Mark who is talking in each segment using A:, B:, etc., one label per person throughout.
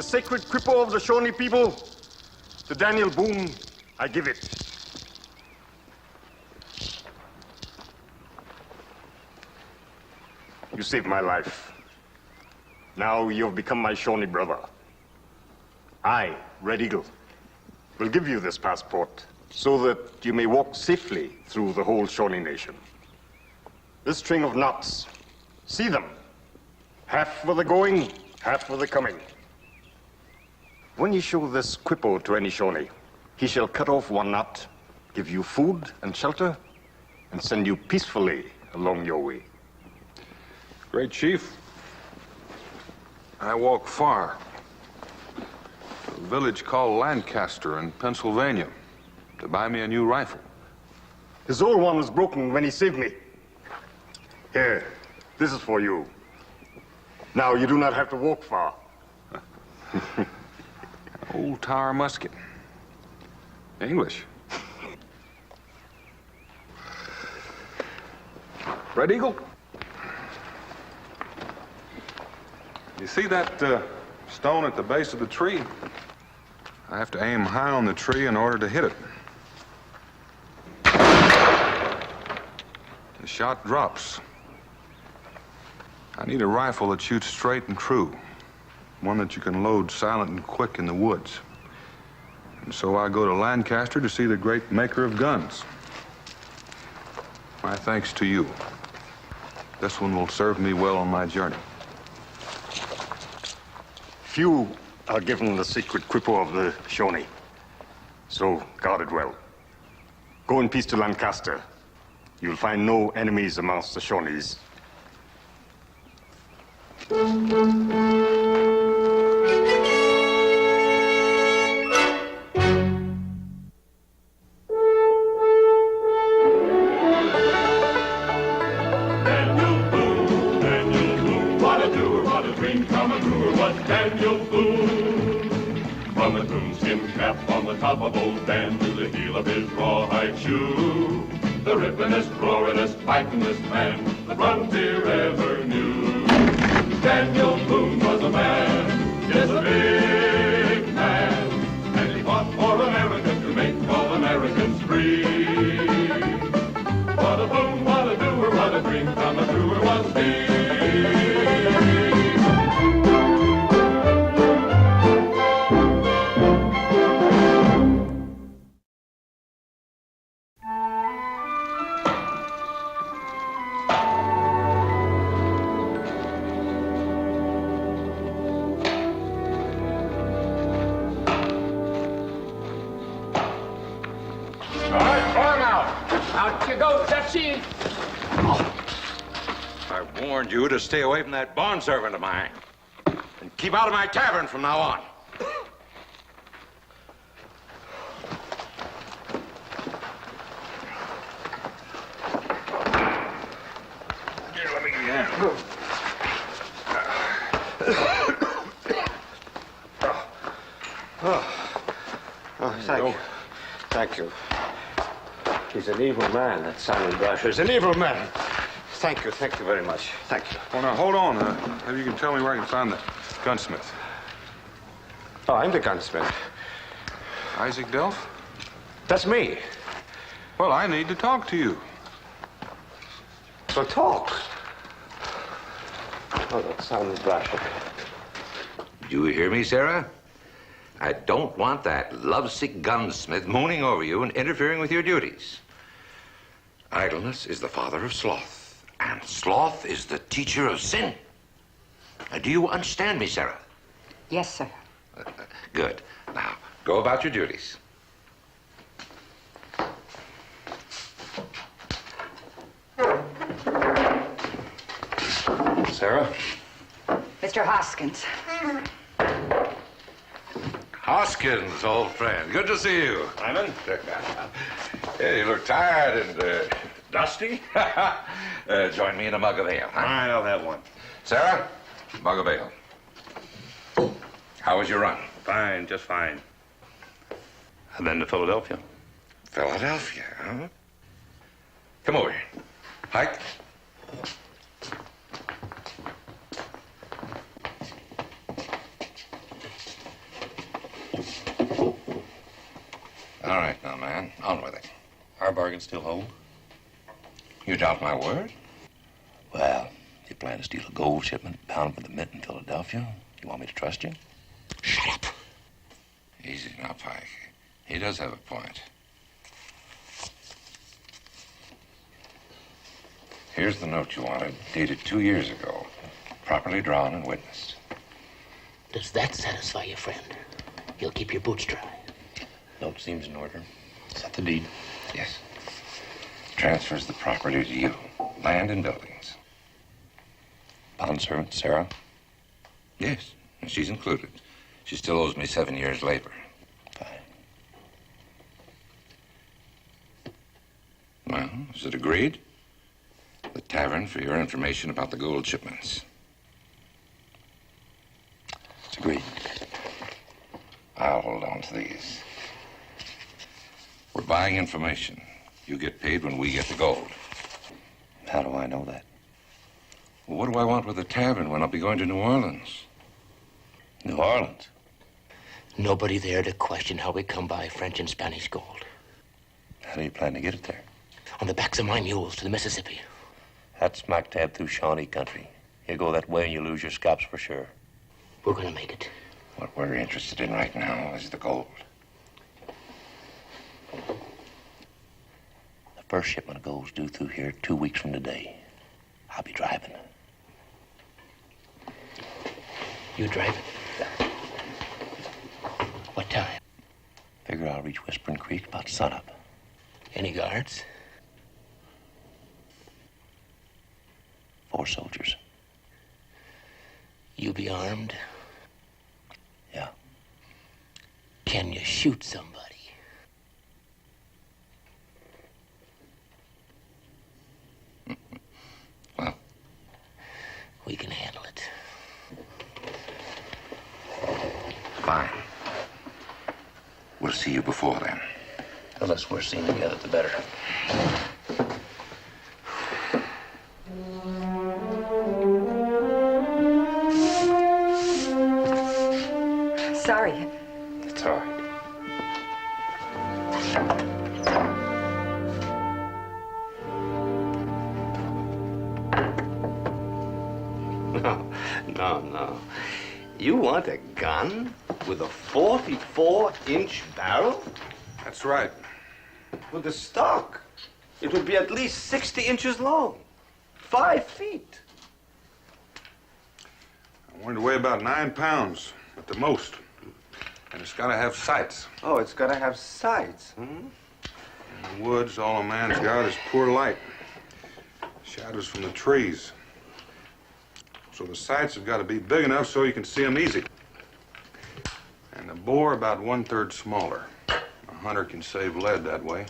A: sacred Kripo of the Shawnee people, to Daniel Boone, I give it. You saved my life. Now you have become my Shawnee brother. I, Red Eagle, will give you this passport so that you may walk safely through the whole Shawnee Nation. This string of knots, see them. Half for the going, half for the coming. When you show this Kripo to any Shawnee, he shall cut off one knot, give you food and shelter, and send you peacefully along your way.
B: Great Chief, I walk far. To a village called Lancaster in Pennsylvania to buy me a new rifle.
A: His old one was broken when he saved me. Here, this is for you. Now you do not have to walk far.
B: Old Tower musket. English. Red Eagle? You see that stone at the base of the tree? I have to aim high on the tree in order to hit it. The shot drops. I need a rifle that shoots straight and true. One that you can load silent and quick in the woods. And so I go to Lancaster to see the great maker of guns. My thanks to you. This one will serve me well on my journey.
A: Few are given the secret Kripo of the Shawnee. So guard it well. Go in peace to Lancaster. You'll find no enemies amongst the Shawnees.
C: Daniel Boone. From the coonskin cap on the top of old Dan to the heel of his rawhide shoe, the rippenest, roaringest, fightingest man the frontier ever knew. Daniel Boone was a man, yes, a big man, and he fought for America to make all Americans free. What a boon, what a doer, what a dream come truer was he.
D: I warned you to stay away from that bondservant of mine. And keep out of my tavern from now on. Here, let me give you a hand.
E: Thank you. Thank you. He's an evil man, that Simon Brasher. He's an evil man. Thank you very much. Thank you.
B: Oh, now, hold on. Maybe you can tell me where I can find the gunsmith.
E: Oh, I'm the gunsmith.
B: Isaac Delph?
E: That's me.
B: Well, I need to talk to you.
E: So talk. Oh, that Simon Brasher.
D: Do you hear me, Sarah? I don't want that lovesick gunsmith mooning over you and interfering with your duties. Idleness is the father of sloth, and sloth is the teacher of sin. Do you understand me, Sarah?
F: Yes, sir.
D: Good. Now, go about your duties. Sarah?
F: Mr. Hoskins.
D: Hoskins, old friend. Good to see you.
A: Simon?
D: Yeah, you look tired and dusty. Join me in a mug of ale.
A: All right, I'll have one.
D: Sarah, mug of ale. How was your run?
A: Fine, just fine. And then to Philadelphia.
D: Philadelphia, huh? Come over here. Hike. All right, now, man. On with it.
G: Our bargain still hold?
D: You doubt my word?
G: Well, you plan to steal a gold shipment bound for the mint in Philadelphia? You want me to trust you?
D: Shut up. Easy now, Pike. He does have a point. Here's the note you wanted, dated 2 years ago. Properly drawn and witnessed.
H: Does that satisfy you, friend? You'll keep your boots dry.
G: Note seems in order. Is that the deed?
D: Yes. Transfers the property to you. Land and buildings.
G: Bondservant, Sarah?
D: Yes, and she's included. She still owes me 7 years' labor.
G: Fine.
D: Well, is it agreed? The tavern for your information about the gold shipments.
G: It's agreed.
D: I'll hold on to these. We're buying information. You get paid when we get the gold.
G: How do I know that?
D: Well, what do I want with the tavern when I'll be going to New Orleans?
G: New Orleans?
H: Nobody there to question how we come by French and Spanish gold.
G: How do you plan to get it there?
H: On the backs of my mules to the Mississippi.
G: That's smack dab through Shawnee country. You go that way and you lose your scalps for sure.
H: We're gonna make it.
D: What we're interested in right now is the gold.
G: The first shipment of gold's due through here 2 weeks from today. I'll be driving.
H: You driving? What time?
G: Figure I'll reach Whispering Creek about sunup.
H: Any guards?
G: 4 soldiers.
H: You be armed?
G: Yeah.
H: Can you shoot somebody?
D: Well,
H: we can handle it.
D: Fine. We'll see you before then.
G: The less we're seen together, the better.
F: Sorry.
G: It's all right.
E: No. You want a gun with a 44-inch barrel?
B: That's right.
E: With the stock, it would be at least 60 inches long. 5 feet.
B: I wanted to weigh about 9 pounds at the most. And it's got to have sights.
E: Oh, it's got to have sights,
B: In the woods, all a man's got is poor light. Shadows from the trees. So the sights have got to be big enough so you can see them easy. And the bore about 1/3 smaller. A hunter can save lead that way.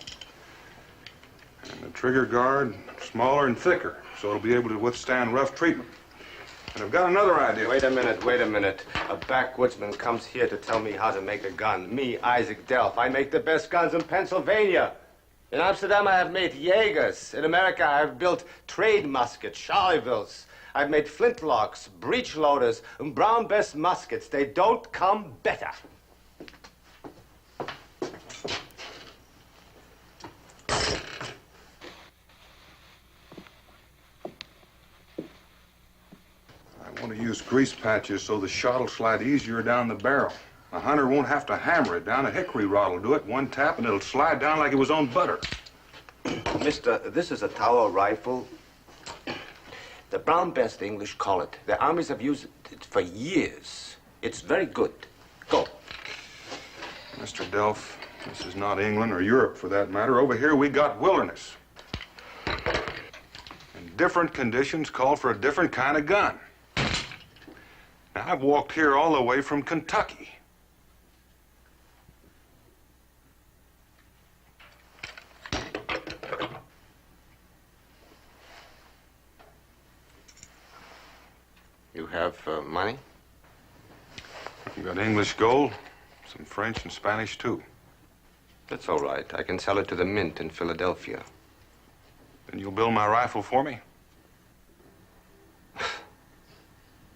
B: And the trigger guard smaller and thicker, so it'll be able to withstand rough treatment. And I've got another idea.
E: Wait a minute. A backwoodsman comes here to tell me how to make a gun. Me, Isaac Delph, I make the best guns in Pennsylvania. In Amsterdam, I have made Jaegers. In America, I have built trade muskets, Charlevilles. I've made flintlocks, breech loaders, and Brown Bess muskets. They don't come better.
B: I want to use grease patches so the shot will slide easier down the barrel. A hunter won't have to hammer it down. A hickory rod will do it. One tap and it'll slide down like it was on butter.
E: Mister, this is a Tower rifle. The Brown Bess, the English call it. The armies have used it for years. It's very good. Go.
B: Mr. Delph, this is not England or Europe for that matter. Over here we got wilderness. And different conditions call for a different kind of gun. Now, I've walked here all the way from Kentucky.
E: You have money?
B: We've got English gold, some French and Spanish too.
E: That's all right. I can sell it to the mint in Philadelphia.
B: Then you'll build my rifle for me?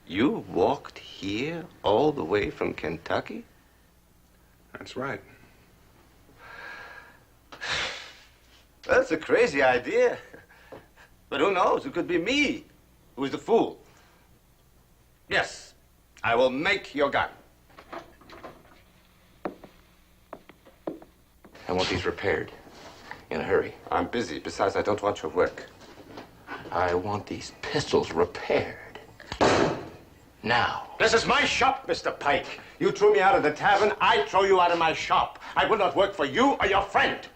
E: You walked here all the way from Kentucky?
B: That's right.
E: Well, it's a crazy idea. But who knows? It could be me who's the fool. Yes, I will make your gun.
D: I want these repaired in a hurry.
E: I'm busy. Besides, I don't want your work.
D: I want these pistols repaired. Now.
E: This is my shop, Mr. Pike. You threw me out of the tavern. I throw you out of my shop. I will not work for you or your friend.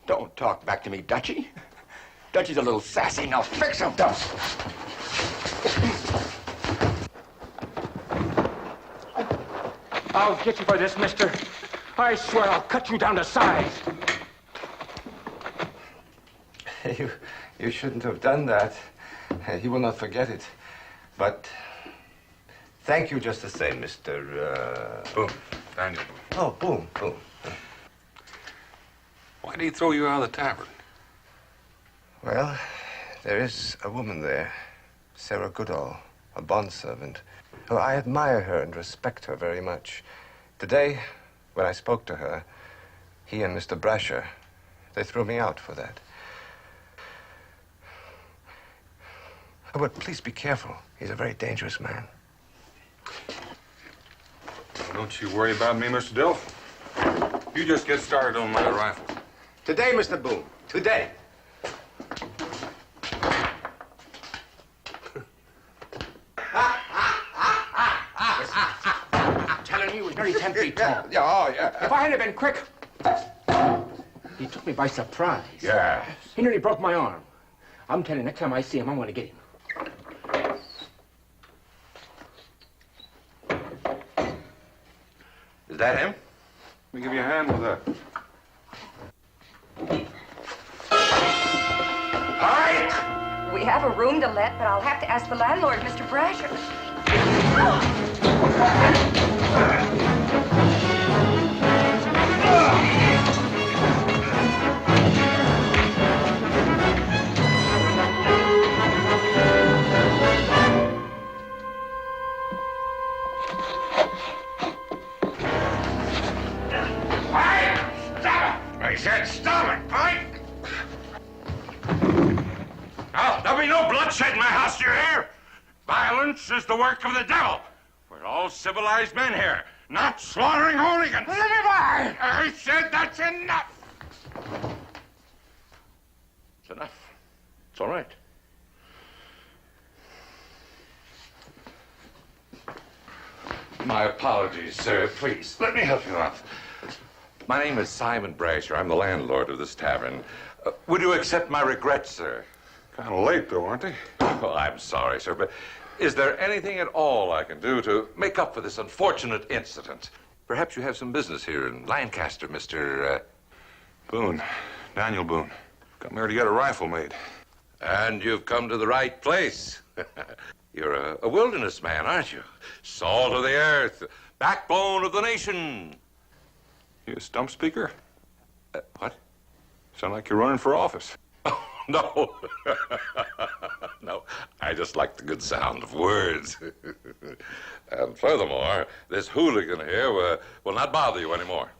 I: Don't talk back to me, Dutchie. Dutchie's a little sassy. Now fix him, Dutch.
J: I'll get you for this, mister. I swear I'll cut you down to size.
E: You shouldn't have done that. He will not forget it. But thank you just the same, Mr.
B: Boone. Daniel Boone.
E: Oh, Boone. Boone.
B: Why did he throw you out of the tavern?
E: Well, there is a woman there, Sarah Goodall, a bondservant. Oh, I admire her and respect her very much. Today, when I spoke to her, he and Mr. Brasher, they threw me out for that. Oh, but please be careful. He's a very dangerous man.
B: Well, don't you worry about me, Mr. Delph. You just get started on my rifle.
E: Today, Mr. Boone. Today.
H: I'm telling you, he was nearly 10 feet tall.
I: Yeah.
H: If I hadn't been quick, he took me by surprise.
I: Yeah.
H: He nearly broke my arm. I'm telling you, next time I see him, I'm going to get him.
D: Is that him?
B: Let me give you a hand with that.
F: We have a room to let, but I'll have to ask the landlord, Mr. Brasher.
D: I said stop it, Pike! Now, there'll be no bloodshed in my house, do you hear? Violence is the work of the devil. We're all civilized men here, not slaughtering hooligans. I said that's enough. It's enough. It's all right. My apologies, sir. Please, let me help you out. My name is Simon Brasher. I'm the landlord of this tavern. Would you accept my regrets, sir?
B: Kind of late, though, aren't they?
D: Oh, I'm sorry, sir, but is there anything at all I can do to make up for this unfortunate incident? Perhaps you have some business here in Lancaster, Mr.
B: Boone. Daniel Boone. Come here to get a rifle made.
D: And you've come to the right place. You're a wilderness man, aren't you? Salt of the earth, backbone of the nation.
B: You a stump speaker?
D: What?
B: Sound like you're running for office.
D: Oh, no. No, I just like the good sound of words. And furthermore, this hooligan here will not bother you anymore.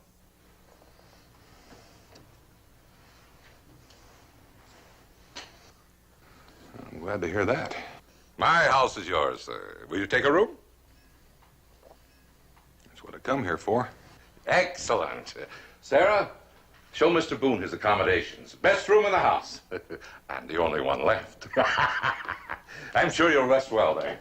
B: I'm glad to hear that.
D: My house is yours, sir. Will you take a room?
B: That's what I come here for.
D: Excellent. Sarah, show Mr. Boone his accommodations. Best room in the house. And the only one left. I'm sure you'll rest well there.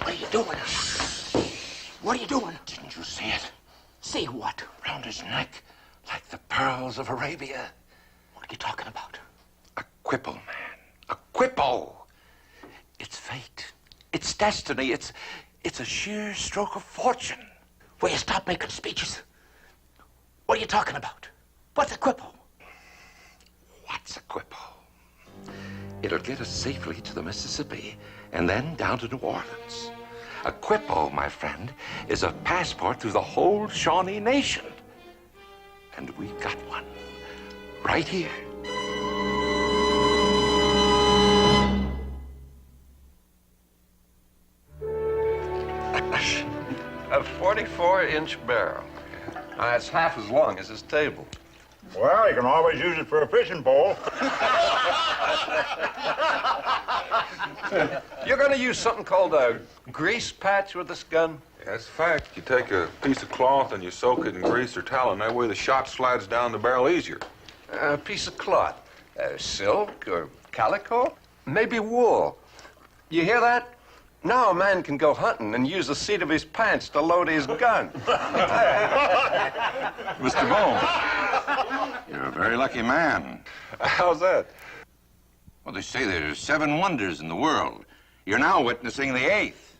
H: What are you doing? What are you doing?
D: Didn't you see it?
H: See what?
D: Round his neck, like the pearls of Arabia.
H: What are you talking about?
D: A quipple, man. A quipple. It's fate. It's destiny. It's a sheer stroke of fortune.
H: Will you stop making speeches? What are you talking about? What's a quipple?
D: What's a quipple? It'll get us safely to the Mississippi and then down to New Orleans. A quipple, my friend, is a passport through the whole Shawnee Nation. And we've got one right here.
K: 44-inch barrel. It's half as long as his table.
L: Well, you can always use it for a fishing pole.
K: You're going to use something called a grease patch with this gun?
B: Yeah, that's a fact. You take a piece of cloth and you soak it in grease or tallow, that way the shot slides down the barrel easier.
K: A piece of cloth. Silk or calico? Maybe wool. You hear that? Now a man can go hunting and use the seat of his pants to load his gun.
B: Mr. Boone, you're a very lucky man.
K: How's that?
D: Well, they say there's 7 wonders in the world. You're now witnessing the 8th.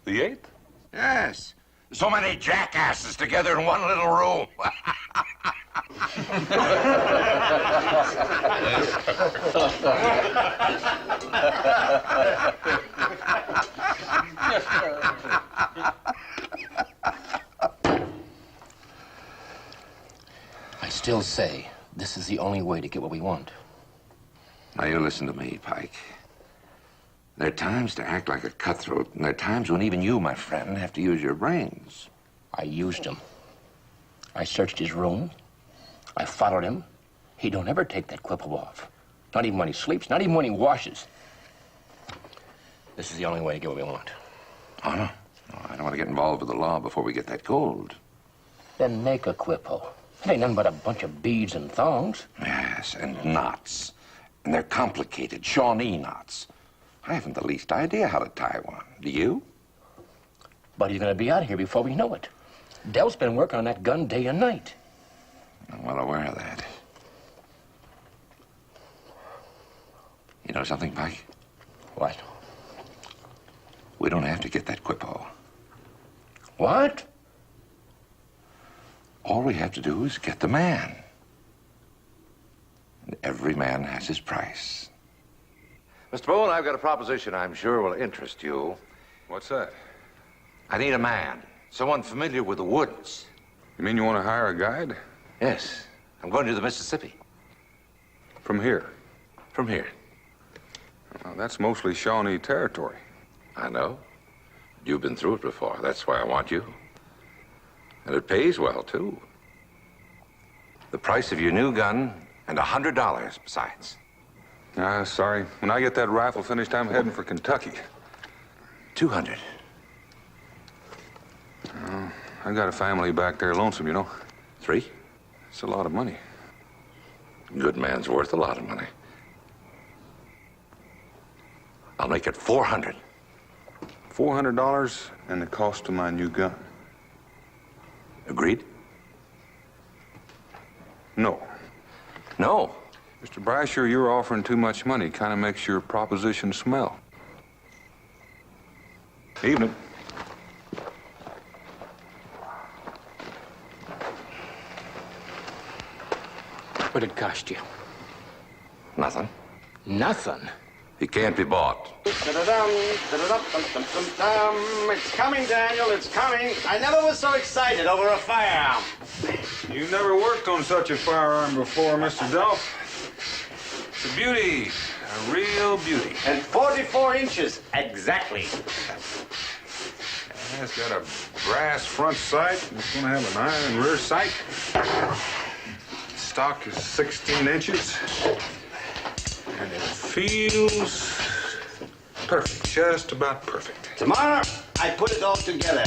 B: The 8th?
D: Yes. So many jackasses together in one little room.
H: I still say this is the only way to get what we want.
D: Now, you listen to me, Pike. There are times to act like a cutthroat, and there are times when even you, my friend, have to use your brains.
H: I used him. I searched his room. I followed him. He don't ever take that quipple off. Not even when he sleeps, not even when he washes. This is the only way to get what we want.
D: Oh, no. No, I don't want to get involved with the law before we get that gold.
H: Then make a quippo. It ain't nothing but a bunch of beads and thongs.
D: Yes, and knots. And they're complicated, Shawnee knots. I haven't the least idea how to tie one. Do you?
H: But he's gonna be out of here before we know it. Del's been working on that gun day and night.
D: I'm well aware of that. You know something, Pike?
H: What?
D: We don't have to get that quippo.
H: What?
D: All we have to do is get the man. And every man has his price. Mr. Boone, I've got a proposition I'm sure will interest you.
B: What's that?
D: I need a man, someone familiar with the woods.
B: You mean you want to hire a guide?
D: Yes, I'm going to the Mississippi.
B: From here?
D: From here.
B: Well, that's mostly Shawnee territory.
D: I know. You've been through it before. That's why I want you. And it pays well, too. The price of your new gun and $100 besides.
B: Sorry. When I get that rifle finished, I'm heading for Kentucky.
D: 200.
B: I got a family back there, lonesome, you know.
D: 3?
B: It's a lot of money.
D: Good man's worth a lot of money. I'll make it 400.
B: $400 and the cost of my new gun.
D: Agreed?
B: No.
D: No?
B: Mr. Brasher, you're offering too much money. Kind of makes your proposition smell. Evening.
J: What'd it cost you?
D: Nothing.
J: Nothing?
D: He can't be bought.
E: It's coming, Daniel, it's coming. I never was so excited over a firearm.
B: You've never worked on such a firearm before, Mr. Delph. It's a beauty, a real beauty.
E: And 44 inches, exactly.
B: Yeah, it's got a brass front sight. It's going to have an iron rear sight. Stock is 16 inches. And it feels perfect, just about perfect.
E: Tomorrow, I put it all together.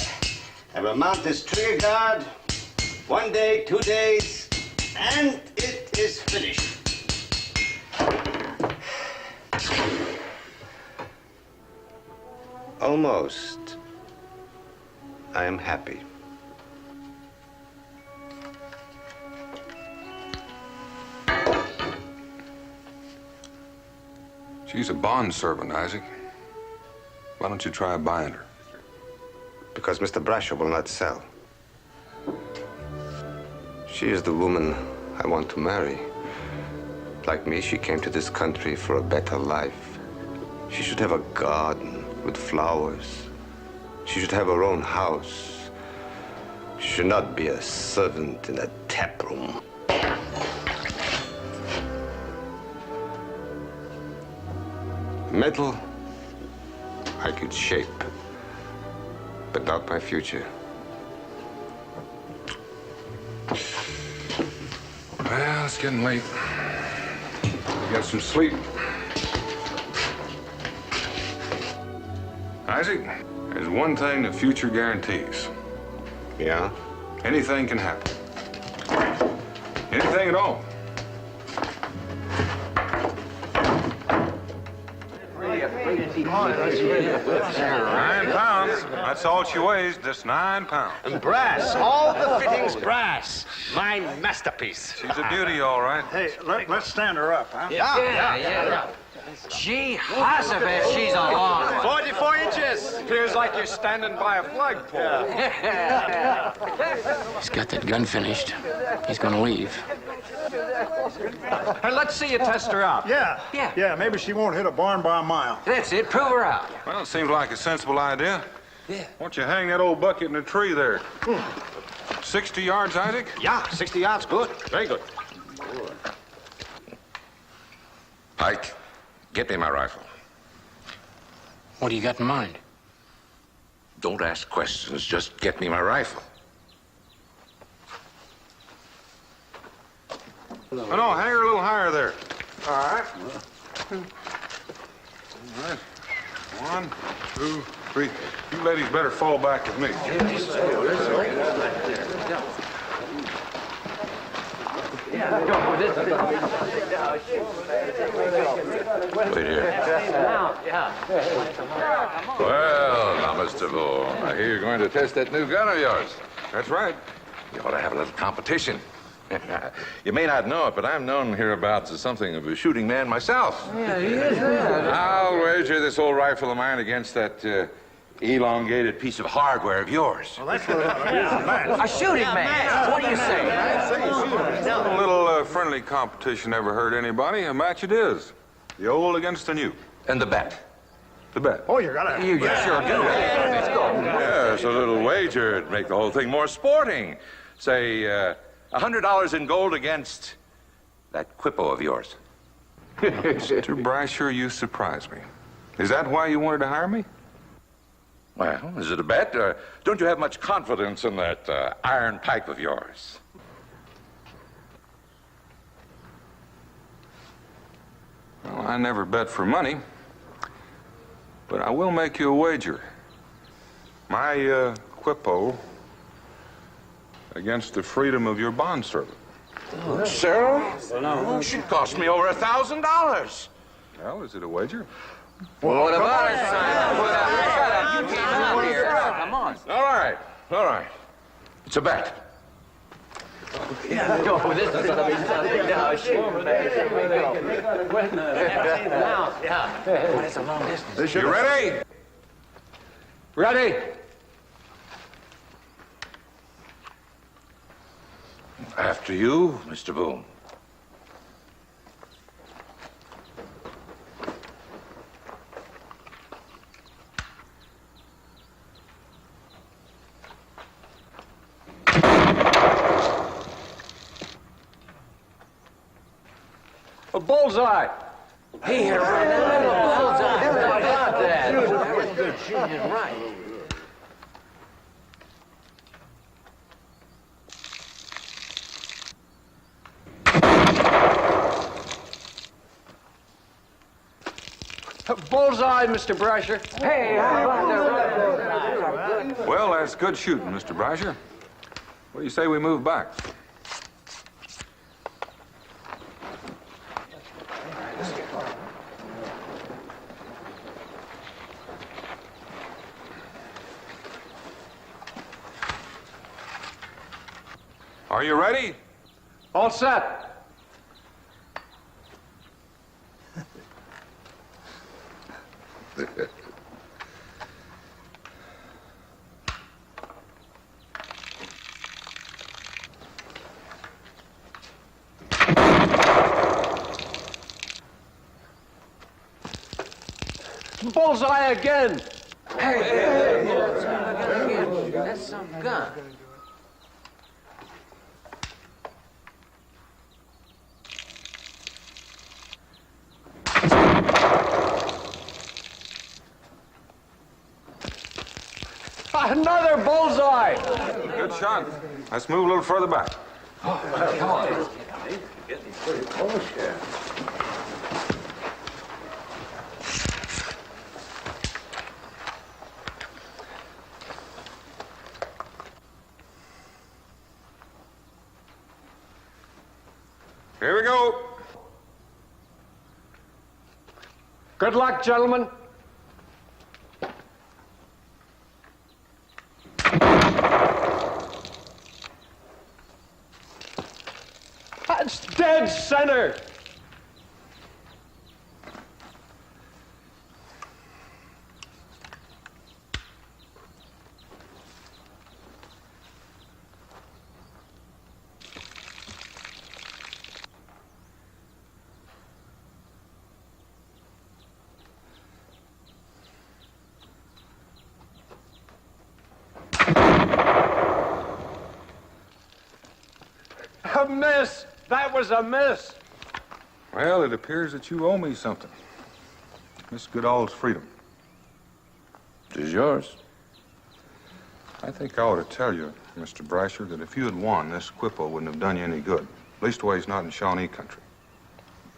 E: I will mount this trigger guard. 1 day, 2 days, and it is finished. Almost. I am happy.
B: She's a bond servant, Isaac. Why don't you try buying her?
E: Because Mr. Brasher will not sell. She is the woman I want to marry. Like me, she came to this country for a better life. She should have a garden with flowers. She should have her own house. She should not be a servant in a tap room. Metal, I could shape, but not my future.
B: it's getting late. Get some sleep. Isaac, there's one thing the future guarantees.
E: Yeah?
B: Anything can happen. Anything at all. £9. That's all she weighs, just 9 pounds.
E: And brass, all the fittings brass. My masterpiece.
B: She's a beauty, all right.
L: Hey, let's stand her up, huh?
E: Yeah.
J: Gee, Hazabeth, she's a long one.
E: 44 inches.
K: Appears like you're standing by a flagpole.
H: He's got that gun finished. He's gonna leave.
J: Hey, let's see you test her out.
L: Yeah, maybe she won't hit a barn by a mile.
J: That's it. Prove her out.
B: Well, it seems like a sensible idea. Yeah. Why don't you hang that old bucket in the tree there? 60 yards, Isaac?
E: Yeah, 60 yards, good. Very good.
D: Pike, get me my rifle.
H: What do you got in mind?
D: Don't ask questions, just get me my rifle.
B: Oh, no, hang her a little higher there.
L: All right.
B: All right. 1, 2, 3. You ladies better fall back with me.
D: Wait here. Well, now, Mr. Boone, I hear you're going to test that new gun of yours.
B: That's right.
D: You ought to have a little competition. You may not know it, but I'm known hereabouts as something of a shooting man myself.
J: Yeah, he is that.
D: I'll wager this old rifle of mine against that elongated piece of hardware of yours.
L: Well, that's what
J: A shooting man. What do you say?
B: A little friendly competition never hurt anybody. A match it is. The old against the new.
D: And the bet.
B: The bet.
L: Oh, you gotta.
J: You sure do. Let's go.
D: Yes, a little wager to make the whole thing more sporting. Say, $100 in gold against that quippo of yours.
B: Mr. Brasher, you surprise me. Is that why you wanted to hire me?
D: Well, is it a bet? Don't you have much confidence in that iron pipe of yours?
B: Well, I never bet for money, but I will make you a wager. My quippo against the freedom of your bondservant.
D: Sarah? No. She cost me over $1,000.
B: Well, is it a wager?
J: Well, what about it, son? Shut up. You came out here. Come on.
D: All right. It's a bet.
J: Oh, this is going to be something now. Now, it's a long distance.
B: You ready?
J: Ready?
D: After you, Mr. Boone.
J: A bullseye. He hit her right in the middle. Bullseye. How about that? She did right. Bullseye, Mr. Brasher. Hey, how about that?
B: Well, that's good shooting, Mr. Brasher. What do you say we move back? Are you ready?
J: All set. Bullseye again. Hey, that's some gun. Another bullseye!
B: Good shot. Let's move a little further back.
J: Come on. Pretty close here.
B: Here we go.
J: Good luck, gentlemen. That's dead center. A miss. That was a miss.
B: Well, it appears that you owe me something. Miss Goodall's freedom.
G: It is yours.
B: I think I ought to tell you, Mr. Brasher, that if you had won, this Quippo wouldn't have done you any good. Leastways, not in Shawnee country.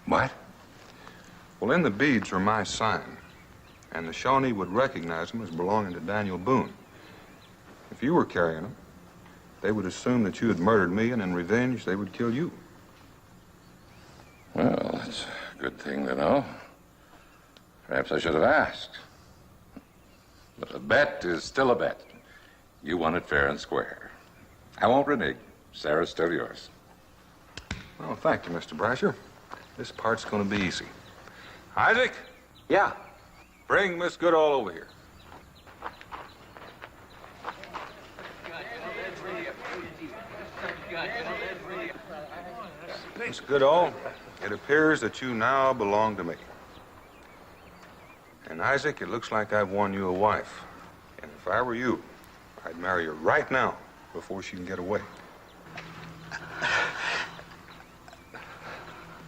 G: What?
B: Well, in the beads are my sign, and the Shawnee would recognize them as belonging to Daniel Boone. If you were carrying them, they would assume that you had murdered me, and in revenge, they would kill you.
G: Well, that's a good thing to know. Perhaps I should have asked. But a bet is still a bet. You won it fair and square. I won't renege. Sarah's still yours.
B: Well, thank you, Mr. Brasher. This part's going to be easy. Isaac?
J: Yeah.
B: Bring Miss Goodall over here. Miss Goodall, it appears that you now belong to me. And Isaac, it looks like I've won you a wife. And if I were you, I'd marry her right now before she can get away.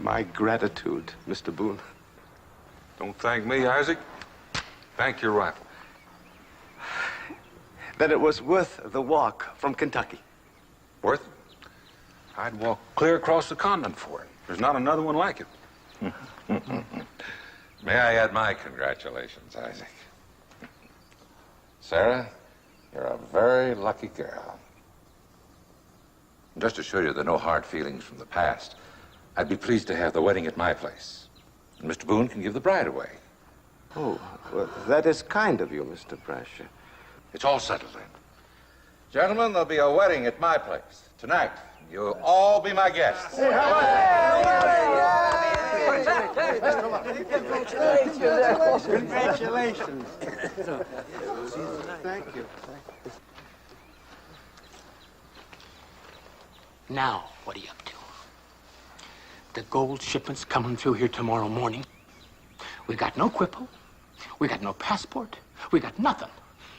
E: My gratitude, Mr. Boone.
B: Don't thank me, Isaac. Thank your rifle.
E: That it was worth the walk from Kentucky.
B: Worth it? I'd walk clear across the continent for it. There's not another one like it.
D: May I add my congratulations, Isaac? Sarah, you're a very lucky girl. Just to assure you there are no hard feelings from the past, I'd be pleased to have the wedding at my place. And Mr. Boone can give the bride away.
E: Oh, well, that is kind of you, Mr. Brasher.
D: It's all settled then. Gentlemen, there'll be a wedding at my place tonight. You'll all be my guests.
L: Congratulations. Thank you.
H: Now, what are you up to? The gold shipment's coming through here tomorrow morning. We got no quippo. We got no passport. We got nothing.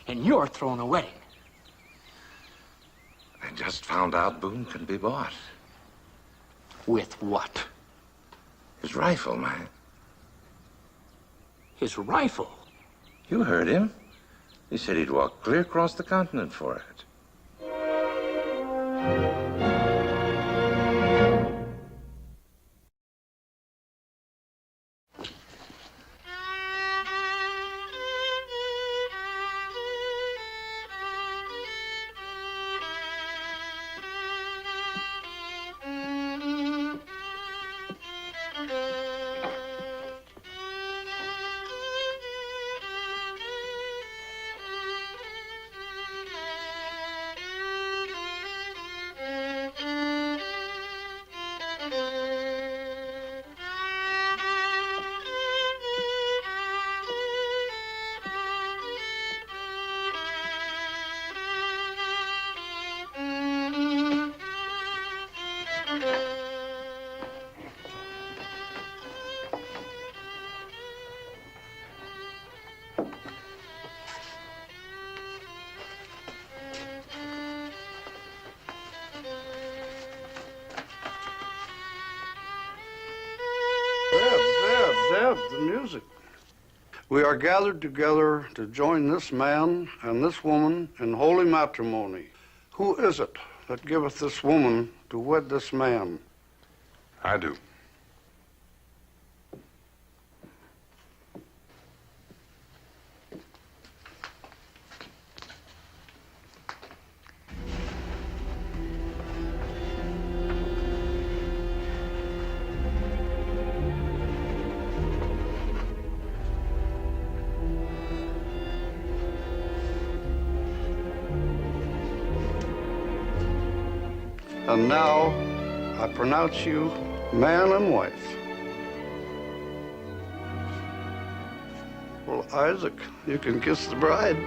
H: And you're throwing a wedding.
D: I just found out Boone can be bought.
H: With what?
D: His rifle, man.
H: His rifle?
D: You heard him. He said he'd walk clear across the continent for it.
M: Zeb, the music. We are gathered together to join this man and this woman in holy matrimony. Who is it that giveth this woman to wed this man?
B: I do.
M: And now, I pronounce you man and wife. Well, Isaac, you can kiss the bride.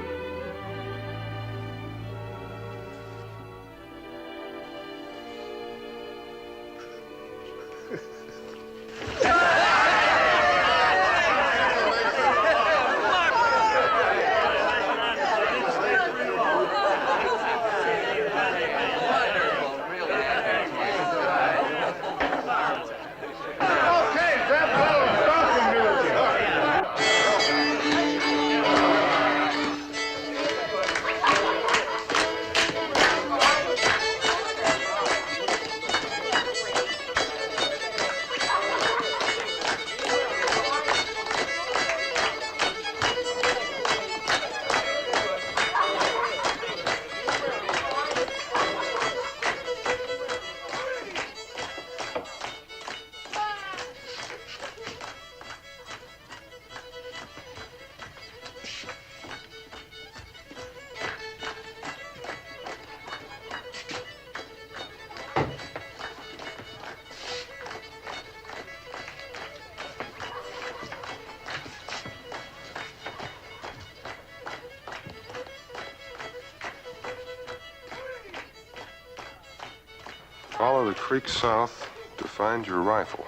B: Follow the creek south to find your rifle.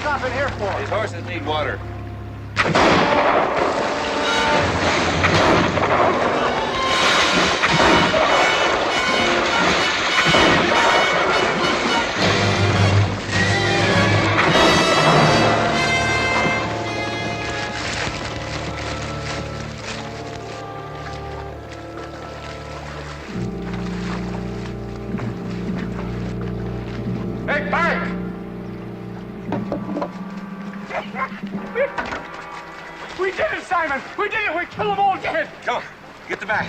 E: Stopping here for?
K: These horses need water.
E: Hey, back! We did it, Simon! We did it! We killed them all dead!
K: Come on, get the bag.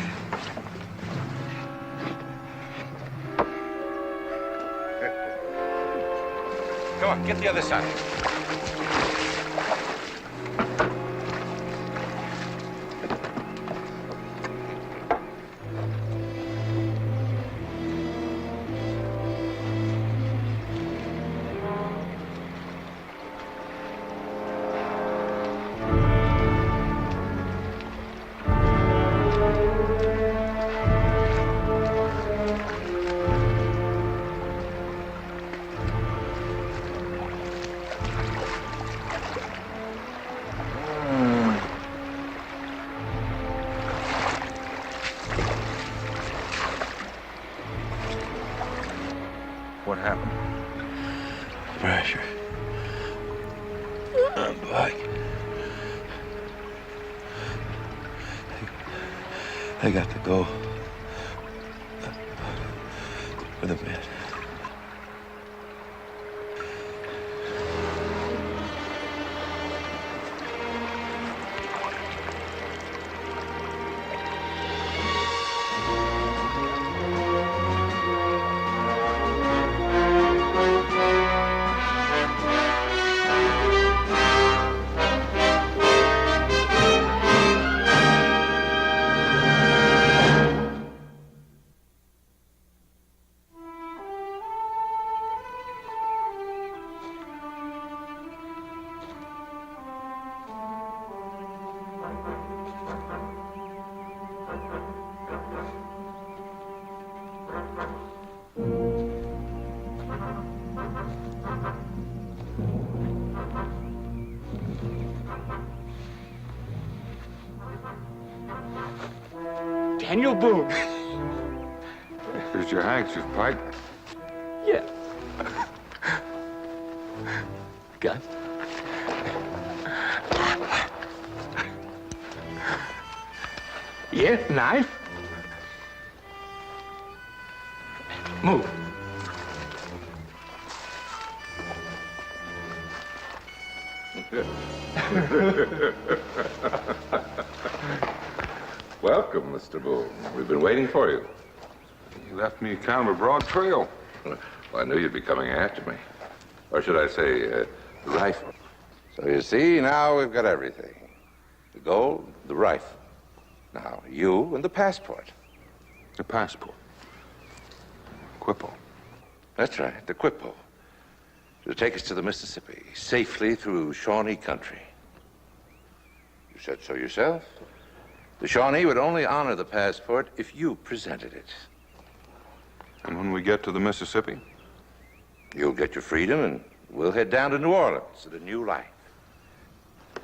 K: Come on, get the other side.
B: What happened?
I: Pressure. I'm back. I got to go with a man.
J: Daniel Boone.
B: Here's your handkerchief, Pike.
J: Yeah. Gun. Yeah, knife. Move.
G: Welcome, Mr. Boone. We've been waiting for you.
B: You left me kind of a broad trail.
G: Well, I knew you'd be coming after me. Or should I say, the rifle. So you see, now we've got everything. The gold, the rifle. Now, you and the passport.
B: The passport. Quippo.
G: That's right, the Quippo. To take us to the Mississippi, safely through Shawnee country. You said so yourself. The Shawnee would only honor the passport if you presented it.
B: And when we get to the Mississippi?
G: You'll get your freedom, and we'll head down to New Orleans to a new life.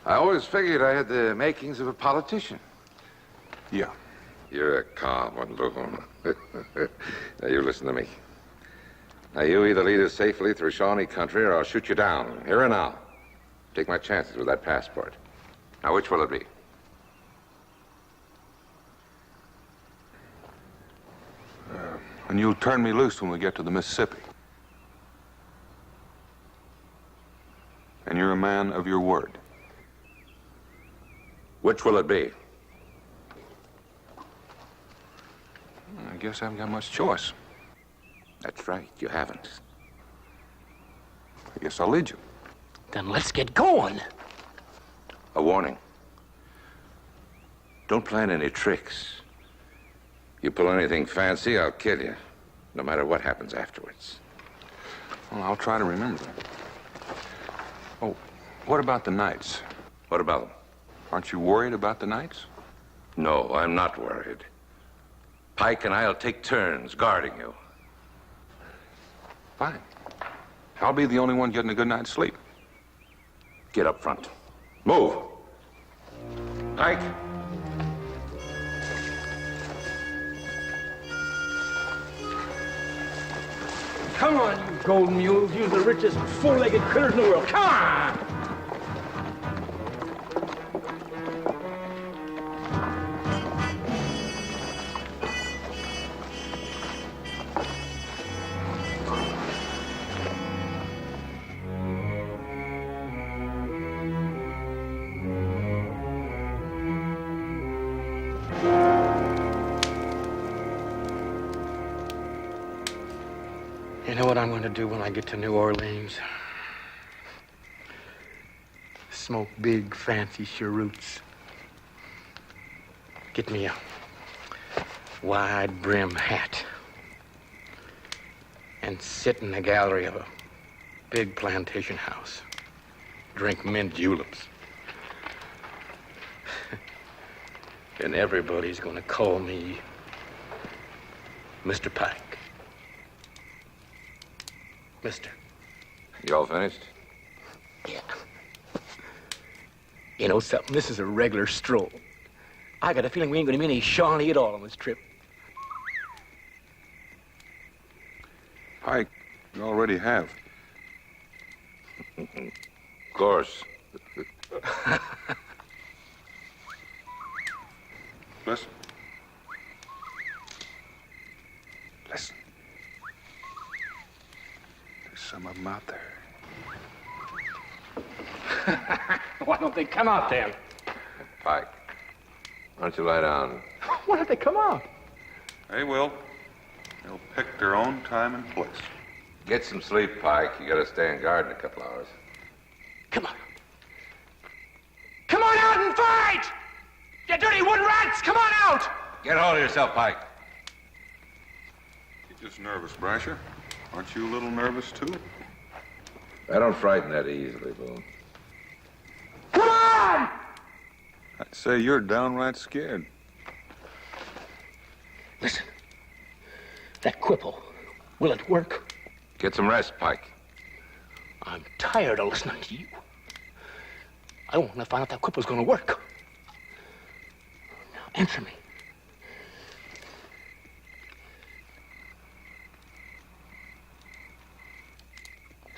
G: I always figured I had the makings of a politician.
B: Yeah.
G: You're a calm one, Boone. Now, you listen to me. Now, you either lead us safely through Shawnee country, or I'll shoot you down, here and now. Take my chances with that passport. Now, which will it be?
B: And you'll turn me loose when we get to the Mississippi. And you're a man of your word.
G: Which will it be?
B: I guess I haven't got much choice.
G: That's right, you haven't.
B: I guess I'll lead you.
H: Then let's get going.
G: A warning. Don't plan any tricks. You pull anything fancy, I'll kill you, no matter what happens afterwards.
B: Well, I'll try to remember that. Oh, what about the nights?
G: What about them?
B: Aren't you worried about the nights?
G: No, I'm not worried. Pike and I'll take turns guarding you.
B: Fine. I'll be the only one getting a good night's sleep.
G: Get up front. Move. Pike.
J: Come on, you golden mules. You're the richest four-legged critters in the world. Come on! You know what I'm going to do when I get to New Orleans? Smoke big, fancy cheroots. Get me a wide brim hat. And sit in the gallery of a big plantation house. Drink mint juleps. And everybody's going to call me Mr. Pike. Mister.
G: You all finished?
H: Yeah.
J: You know something? This is a regular stroll. I got a feeling we ain't gonna meet any Shawnee at all on this trip.
B: Pike, you already have.
G: Of course.
B: Listen. Listen. There's some of them out there.
J: Why don't they come out then?
G: Pike, why don't you lie down?
J: Why don't they come out?
B: They will. They'll pick their own time and place.
G: Get some sleep, Pike. You gotta stay on guard in a couple hours.
J: Come on. Come on out and fight! You dirty wood rats, come on out!
G: Get hold of yourself, Pike.
B: You're just nervous, Brasher. Aren't you a little nervous, too?
G: I don't frighten that easily, Boone.
J: Come on!
B: I'd say you're downright scared.
H: Listen. That quipple, will it work?
G: Get some rest, Pike.
H: I'm tired of listening to you. I want to find out that quipple's going to work. Now, answer me.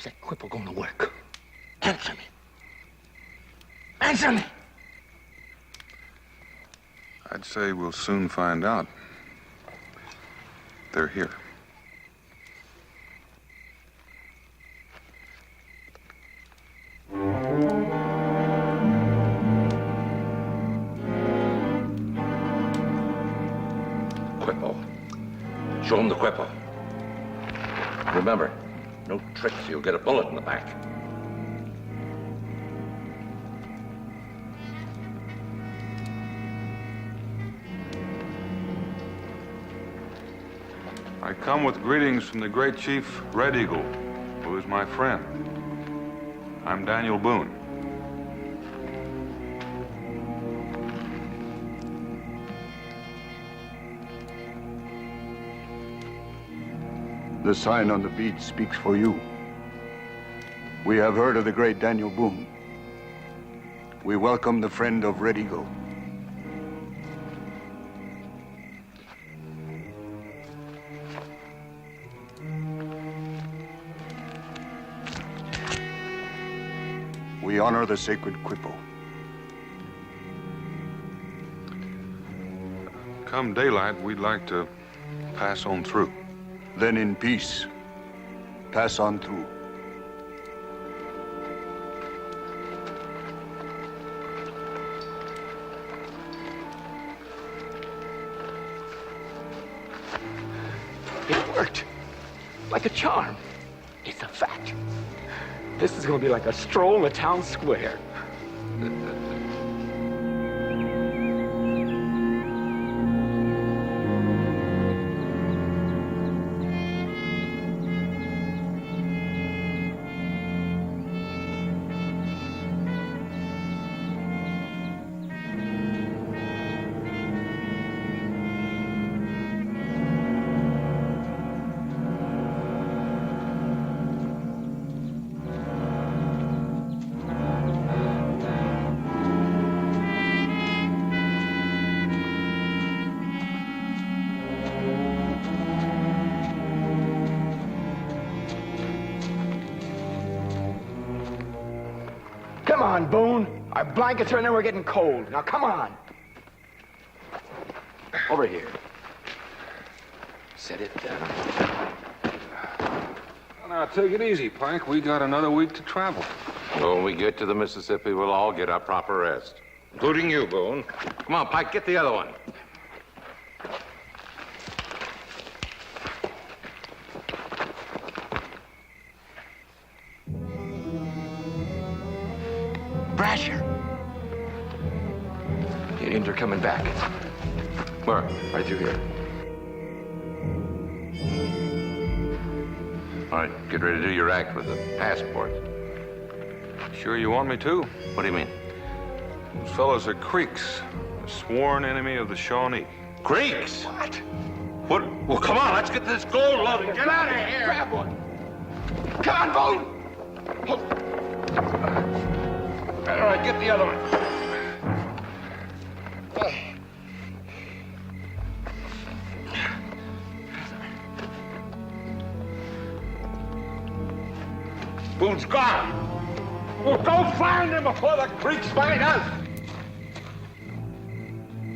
H: Is that cripple going to work? Answer me. Answer me!
B: I'd say we'll soon find out. They're here.
D: Quippo. Show him the Quippo. Remember, no tricks, you'll get a bullet in the back.
B: I come with greetings from the great chief Red Eagle, who is my friend. I'm Daniel Boone.
M: The sign on the bead speaks for you. We have heard of the great Daniel Boone. We welcome the friend of Red Eagle. We honor the sacred Quippo.
B: Come daylight, we'd like to pass on through.
M: Then in peace, pass on through.
H: It worked. Like a charm. It's a fact. This is going to be like a stroll in the town square. Come on, Boone. Our blankets are in there. We're getting cold. Now, come on. Over here. Set it down.
B: Now, take it easy, Pike. We got another week to travel.
D: When we get to the Mississippi, we'll all get our proper rest. Including you, Boone. Come on, Pike, get the other one.
H: Brasher. The Indians are coming back.
D: Where?
H: Right through here.
D: All right, get ready to do your act with the passport.
B: Sure you want me to?
D: What do you mean?
B: Those fellows are Creeks, a sworn enemy of the Shawnee.
D: Creeks?
H: What?
D: What? Well, come on, let's get this gold loaded. Get out of here!
H: Grab one. Come on, Boone!
D: All right, get the other one. Boone's gone. Well, go find him before the Creeks find us.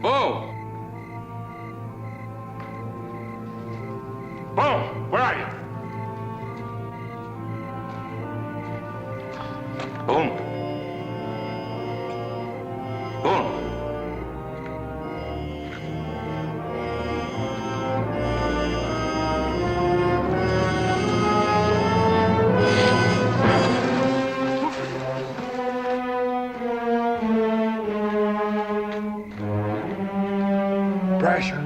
D: Boone! Boone, where are you? Boone? Boone?
H: Brasher.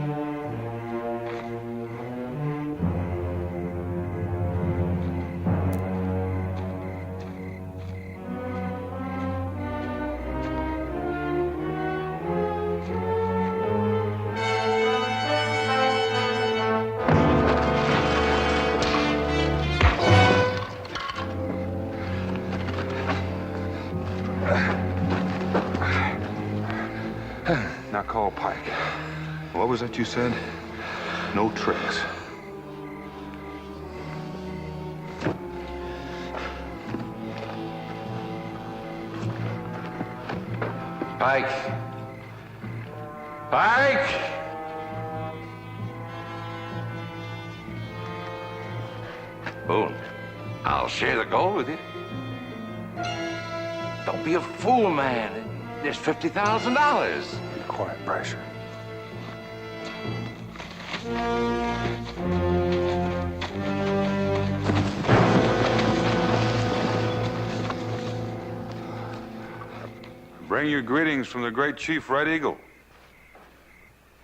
B: Now call Pike. What was that you said? No tricks.
D: Pike. Pike! Boone, I'll share the gold with you. Don't be a fool, man. There's $50,000.
B: Be quiet, Brasher. Bring your greetings from the great chief Red Eagle.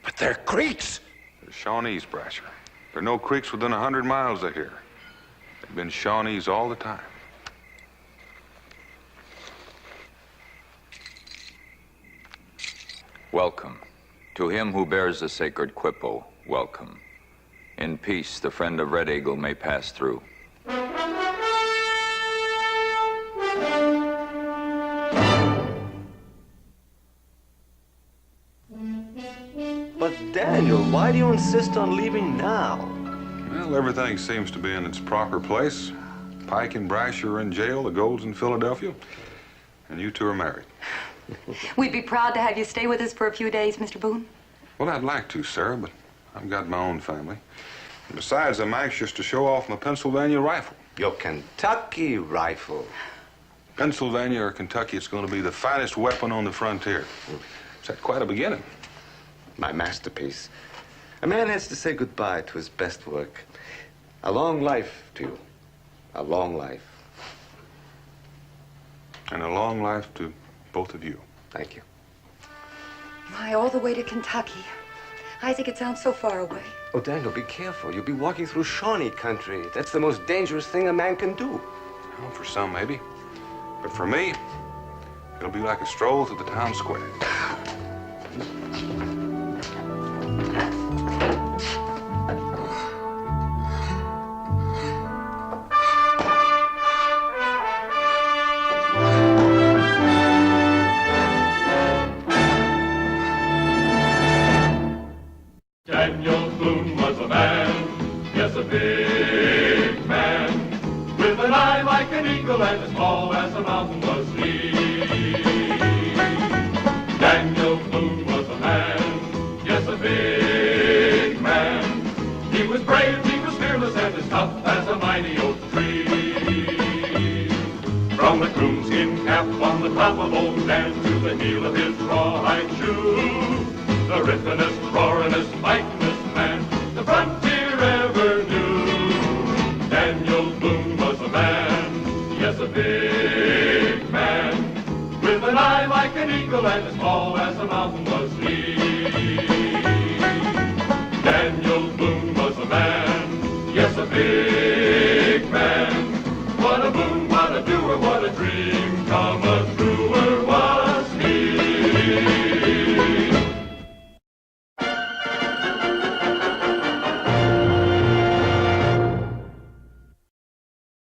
I: But they're creeks.
B: They're Shawnees, Brasher. There are no creeks within 100 miles of here. They've been Shawnees all the time.
N: Welcome. To him who bears the sacred quippo, welcome. In peace, the friend of Red Eagle may pass through.
E: But Daniel, why do you insist on leaving now?
B: Well, everything seems to be in its proper place. Pike and Brasher are in jail, the gold's in Philadelphia, and you two are married.
F: We'd be proud to have you stay with us for a few days, Mr. Boone.
B: Well, I'd like to, Sarah, but I've got my own family. And besides, I'm anxious to show off my Pennsylvania rifle.
E: Your Kentucky rifle.
B: Pennsylvania or Kentucky, it's going to be the finest weapon on the frontier. It's at quite a beginning.
E: My masterpiece. A man has to say goodbye to his best work. A long life to you. A long life.
B: And a long life to both of you.
E: Thank you.
F: My, all the way to Kentucky. Isaac, it sounds so far away.
E: Oh, Daniel, be careful. You'll be walking through Shawnee country. That's the most dangerous thing a man can do.
B: Well, for some, maybe. But for me, it'll be like a stroll through the town square.
C: Daniel Boone was a man, yes, a big man, with an eye like an eagle and as tall as a mountain was he. Daniel Boone was a man, yes, a big man. He was brave, he was fearless, and as tough as a mighty oak tree. From the coonskin cap on the top of old Dan to the heel of his rawhide shoe, the rippenest, roaringest, fightingest man the frontier ever knew. Daniel Boone was a man, yes, a big man, with an eye like an eagle and as tall as a mountain was he. Daniel Boone was a man, yes, a big man. What a boon, what a doer, what a dream.